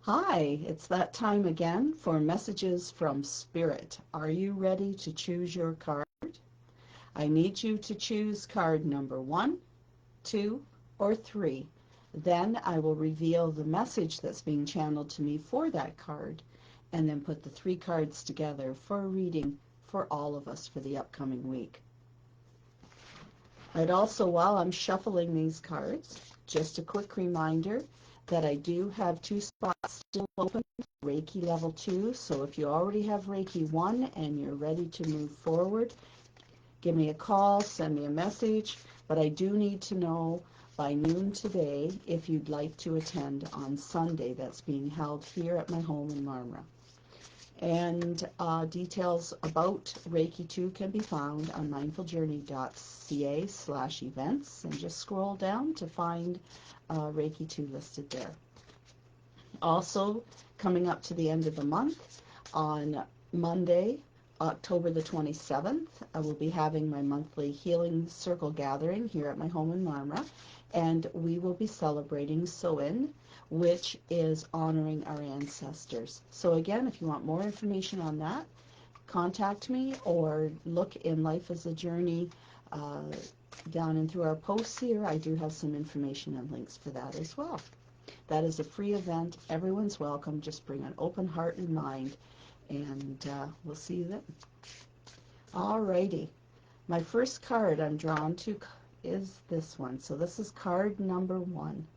Hi, it's that time again for messages from Spirit. Are you ready to choose your card? I need you to choose card number 1, 2, or 3. Then I will reveal the message that's being channeled to me for that card, and then put the 3 cards together for a reading for all of us for the upcoming week. And also, while I'm shuffling these cards, just a quick reminder that I do have 2 spots still open, Reiki Level 2. So if you already have Reiki 1 and you're ready to move forward, give me a call, send me a message. But I do need to know by noon today if you'd like to attend on Sunday. That's being held here at my home in Marmara. And details about Reiki 2 can be found on mindfuljourney.ca/events, and just scroll down to find Reiki 2 listed there. Also, coming up to the end of the month, on Monday, October the 27th, I will be having my monthly Healing Circle gathering here at my home in Marmara, and we will be celebrating Samhain, which is honoring our ancestors. So again, if you want more information on that, contact me or look in Life as a Journey down and through our posts here. I do have some information and links for that as well. That is a free event. Everyone's welcome. Just bring an open heart and mind, and we'll see you then. Alrighty. My first card I'm drawn to is this one. So this is card number 1.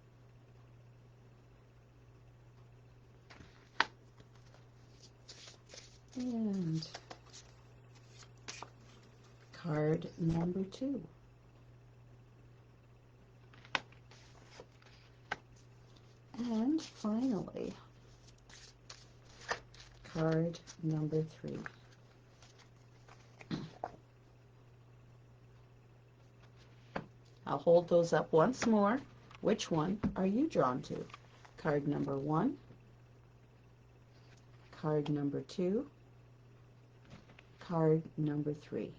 And card number 2. And finally, card number 3. I'll hold those up once more. Which one are you drawn to? Card number 1, card number 2, card number 3.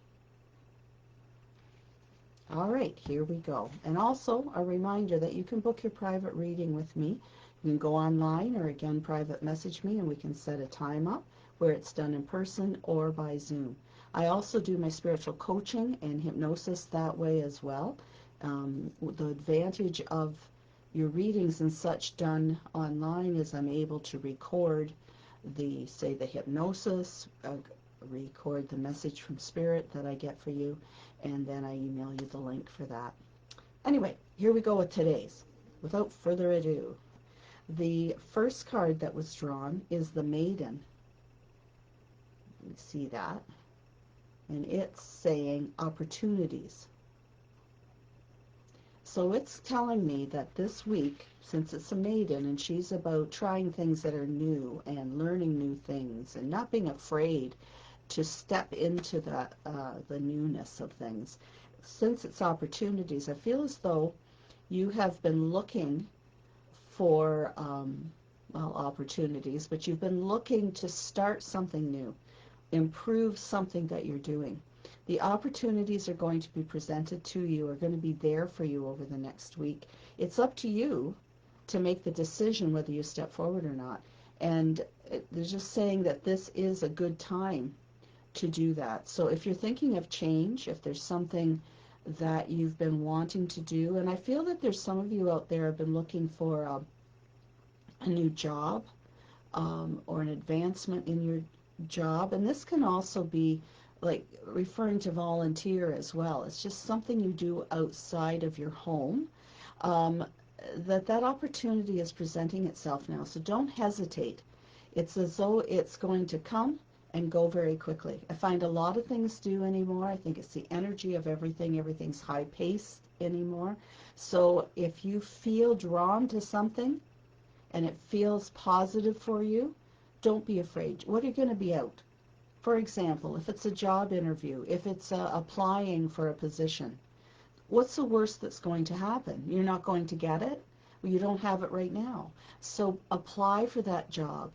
All right, here we go. And also a reminder that you can book your private reading with me. You can go online or again private message me, and we can set a time up where it's done in person or by Zoom. I also do my spiritual coaching and hypnosis that way as well. The advantage of your readings and such done online is I'm able to record the hypnosis, record the message from Spirit that I get for you, and then I email you the link for that. Anyway, here we go with today's. Without further ado, the first card that was drawn is the Maiden. You see that? And it's saying opportunities. So it's telling me that this week, since it's a maiden and she's about trying things that are new and learning new things and not being afraid to step into the newness of things, since it's opportunities, I feel as though you have been looking for opportunities, but you've been looking to start something new, improve something that you're doing. The opportunities are going to be presented to you, are going to be there for you over the next week. It's up to you to make the decision whether you step forward or not. And they're just saying that this is a good time to do that. So if you're thinking of change, if there's something that you've been wanting to do, and I feel that there's some of you out there have been looking for a new job or an advancement in your job, and this can also be like referring to volunteer as well. It's just something you do outside of your home. Um, that opportunity is presenting itself now, so don't hesitate. It's as though it's going to come and go very quickly. I find a lot of things do anymore. I think it's the energy of everything. Everything's high paced anymore. So if you feel drawn to something and it feels positive for you, don't be afraid. What are you going to be out? For example, if it's a job interview, if it's applying for a position, what's the worst that's going to happen? You're not going to get it? Well, you don't have it right now. So apply for that job.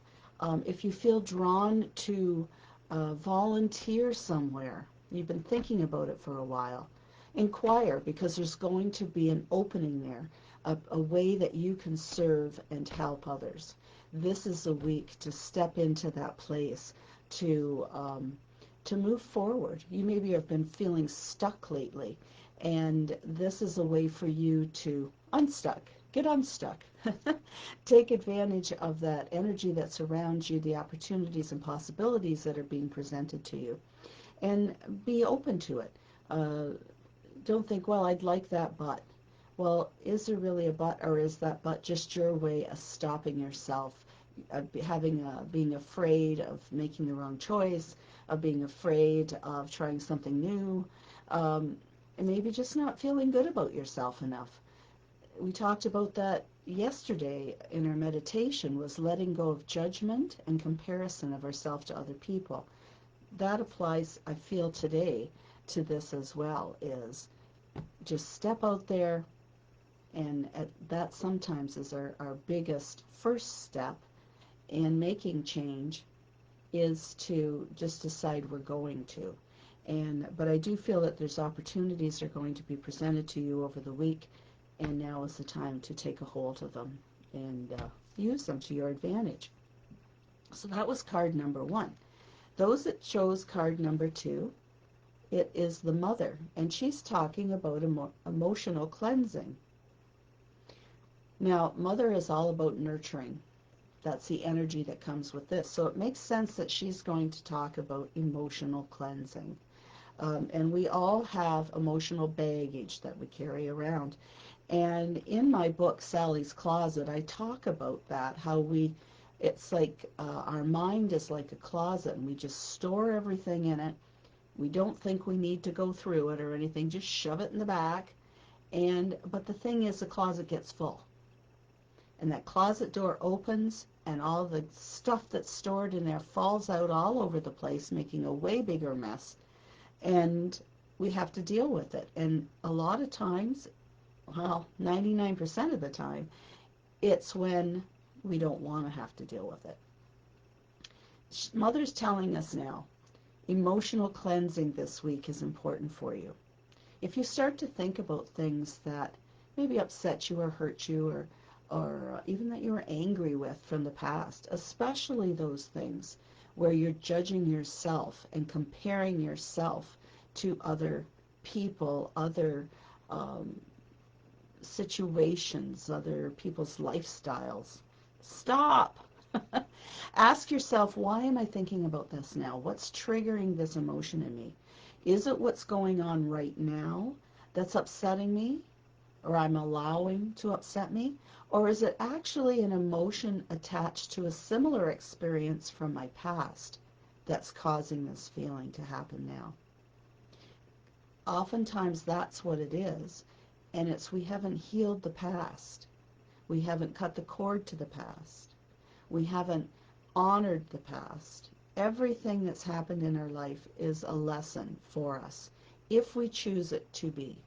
If you feel drawn to volunteer somewhere, you've been thinking about it for a while, inquire, because there's going to be an opening there. a way that you can serve and help others. This is a week to step into that place to move forward. You maybe have been feeling stuck lately, and this is a way for you to unstuck, get unstuck. Take advantage of that energy that's around you, the opportunities and possibilities that are being presented to you, and be open to it. Uh, don't think, well, I'd like that, but. Well, is there really a but, or is that but just your way of stopping yourself, being afraid of making the wrong choice, of being afraid of trying something new, and maybe just not feeling good about yourself enough? We talked about that yesterday in our meditation, was letting go of judgment and comparison of ourselves to other people. That applies, I feel, today to this as well, is just step out there, and that sometimes is our biggest first step in making change, is to just decide we're going to. But I do feel that there's opportunities that are going to be presented to you over the week, and now is the time to take a hold of them and use them to your advantage. So that was card number 1. Those that chose card number 2, it is the Mother, and she's talking about emotional cleansing. Now, Mother is all about nurturing. That's the energy that comes with this. So it makes sense that she's going to talk about emotional cleansing. And we all have emotional baggage that we carry around. And in my book, Sally's Closet, I talk about that, how it's like our mind is like a closet, and we just store everything in it. We don't think we need to go through it or anything, just shove it in the back. But the thing is, the closet gets full. And that closet door opens, and all the stuff that's stored in there falls out all over the place, making a way bigger mess. And we have to deal with it. And a lot of times, well, 99% of the time, it's when we don't want to have to deal with it. Mother's telling us now, emotional cleansing this week is important for you. If you start to think about things that maybe upset you or hurt you, or even that you were angry with from the past, especially those things where you're judging yourself and comparing yourself to other people, other situations, other people's lifestyles. Stop! Ask yourself, why am I thinking about this now? What's triggering this emotion in me? Is it what's going on right now that's upsetting me, or I'm allowing to upset me? Or is it actually an emotion attached to a similar experience from my past that's causing this feeling to happen now? Oftentimes that's what it is, and it's we haven't healed the past. We haven't cut the cord to the past. We haven't honored the past. Everything that's happened in our life is a lesson for us, if we choose it to be.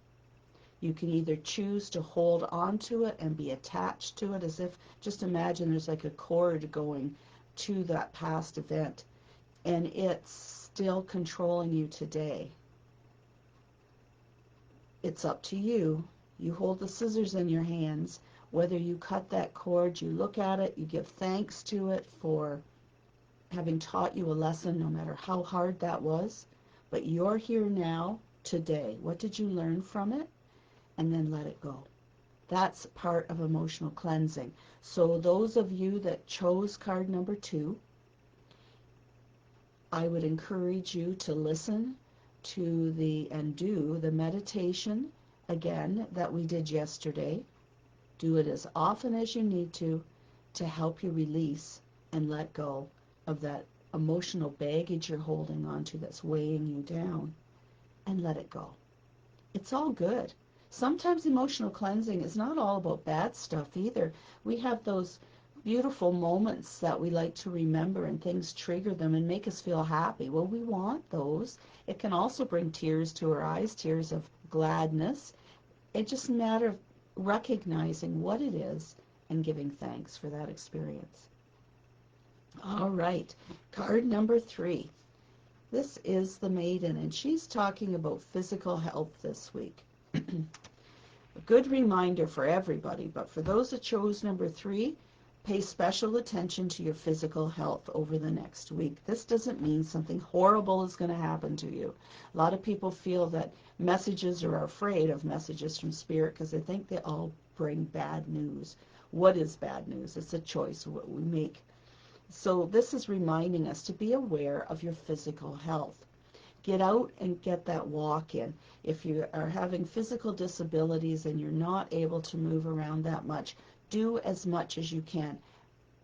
You can either choose to hold on to it and be attached to it, as if, just imagine there's like a cord going to that past event, and it's still controlling you today. It's up to you. You hold the scissors in your hands. Whether you cut that cord, you look at it, you give thanks to it for having taught you a lesson, no matter how hard that was. But you're here now, today. What did you learn from it? And then let it go. That's part of emotional cleansing. So those of you that chose card number 2, I would encourage you to listen to and do the meditation again that we did yesterday. Do it as often as you need to help you release and let go of that emotional baggage you're holding on to that's weighing you down, and let it go. It's all good. Sometimes emotional cleansing is not all about bad stuff either. We have those beautiful moments that we like to remember, and things trigger them and make us feel happy. Well, we want those. It can also bring tears to our eyes, tears of gladness. It's just a matter of recognizing what it is and giving thanks for that experience. All right, card number 3. This is the Maiden, and she's talking about physical health this week. A good reminder for everybody, but for those that chose number 3, pay special attention to your physical health over the next week. This doesn't mean something horrible is going to happen to you. A lot of people feel that messages or are afraid of messages from Spirit because they think they all bring bad news. What is bad news? It's a choice what we make. So this is reminding us to be aware of your physical health. Get out and get that walk in. If you are having physical disabilities and you're not able to move around that much, do as much as you can.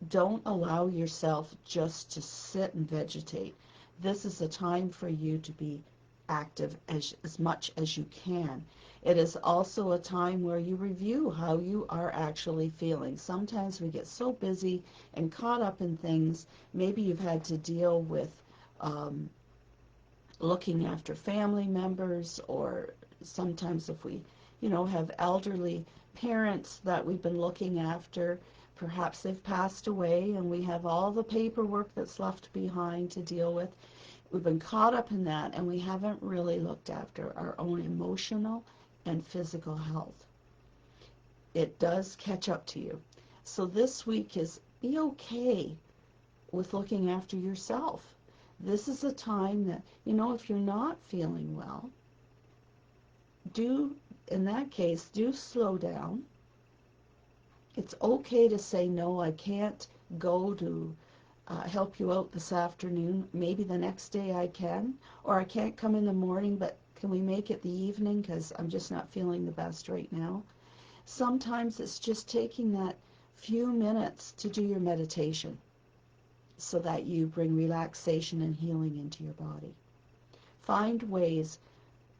Don't allow yourself just to sit and vegetate. This is a time for you to be active as much as you can. It is also a time where you review how you are actually feeling. Sometimes we get so busy and caught up in things. Maybe you've had to deal with looking after family members, or sometimes if we, have elderly parents that we've been looking after, perhaps they've passed away and we have all the paperwork that's left behind to deal with. We've been caught up in that and we haven't really looked after our own emotional and physical health. It does catch up to you. So this week is be okay with looking after yourself. This is a time that, if you're not feeling well, in that case, do slow down. It's okay to say, no, I can't go to help you out this afternoon. Maybe the next day I can, or I can't come in the morning, but can we make it the evening because I'm just not feeling the best right now. Sometimes it's just taking that few minutes to do your meditation so that you bring relaxation and healing into your body. Find ways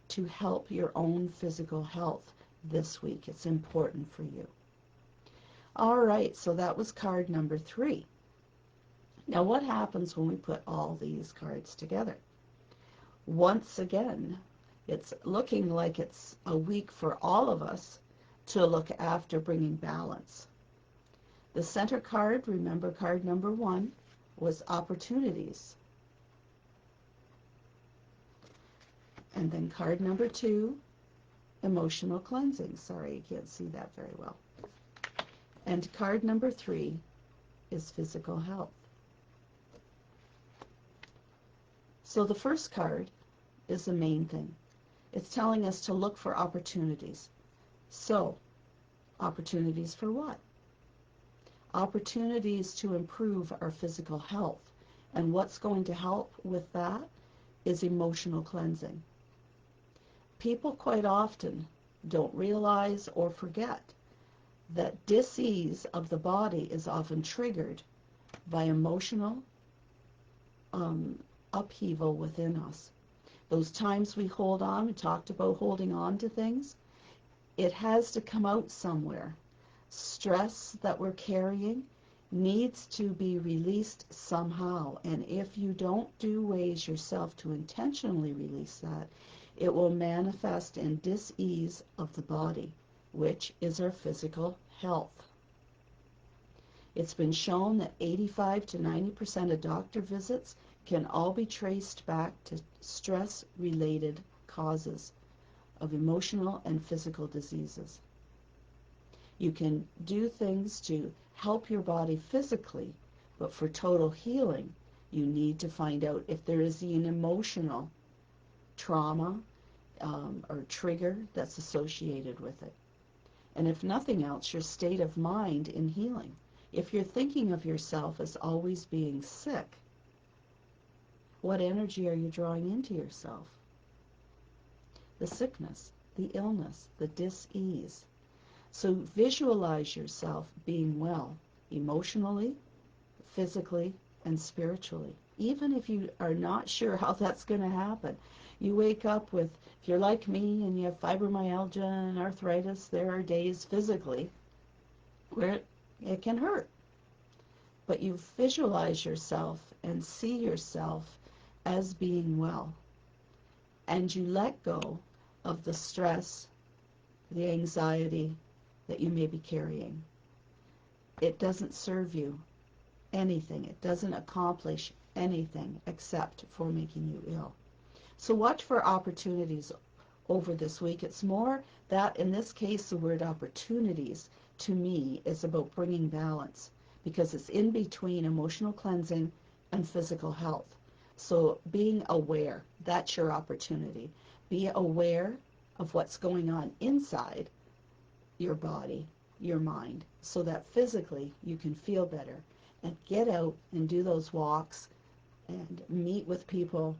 to help your own physical health this week. It's important for you. All right, so that was card number 3. Now what happens when we put all these cards together? Once again, it's looking like it's a week for all of us to look after bringing balance. The center card, remember card number 1, was opportunities. And then card number 2, emotional cleansing. Sorry, you can't see that very well. And card number 3 is physical health. So the first card is the main thing. It's telling us to look for opportunities. So, opportunities for what? Opportunities to improve our physical health. And what's going to help with that is emotional cleansing. People quite often don't realize or forget that dis-ease of the body is often triggered by emotional upheaval within us. Those times we hold on, we talked about holding on to things, it has to come out somewhere. Stress that we're carrying needs to be released somehow, and if you don't do ways yourself to intentionally release that, it will manifest in dis-ease of the body, which is our physical health. It's been shown that 85 to 90% of doctor visits can all be traced back to stress-related causes of emotional and physical diseases. You can do things to help your body physically, but for total healing, you need to find out if there is an emotional trauma or trigger that's associated with it. And if nothing else, your state of mind in healing. If you're thinking of yourself as always being sick, what energy are you drawing into yourself? The sickness, the illness, the dis-ease. So visualize yourself being well, emotionally, physically, and spiritually. Even if you are not sure how that's going to happen. You wake up with, if you're like me and you have fibromyalgia and arthritis, there are days physically where it can hurt. But you visualize yourself and see yourself as being well. And you let go of the stress, the anxiety that you may be carrying. It doesn't serve you anything. It doesn't accomplish anything except for making you ill. So watch for opportunities over this week. It's more that, in this case, the word opportunities to me is about bringing balance, because it's in between emotional cleansing and physical health. So being aware, that's your opportunity. Be aware of what's going on inside your body, your mind, so that physically you can feel better, and get out and do those walks and meet with people.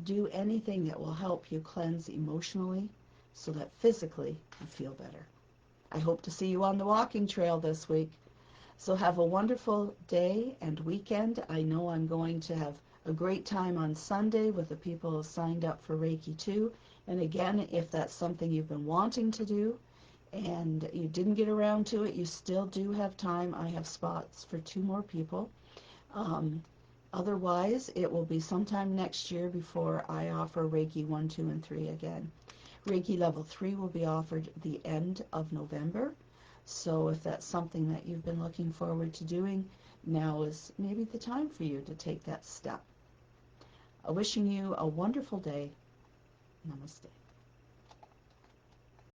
Do anything that will help you cleanse emotionally so that physically you feel better. I hope to see you on the walking trail this week. So have a wonderful day and weekend. I know I'm going to have a great time on Sunday with the people who signed up for Reiki 2. And again, if that's something you've been wanting to do and you didn't get around to it, you still do have time. I have spots for 2 more people. Otherwise, it will be sometime next year before I offer Reiki 1, 2, and 3 again. Reiki Level 3 will be offered the end of November. So if that's something that you've been looking forward to doing, now is maybe the time for you to take that step. Wishing you a wonderful day. Namaste.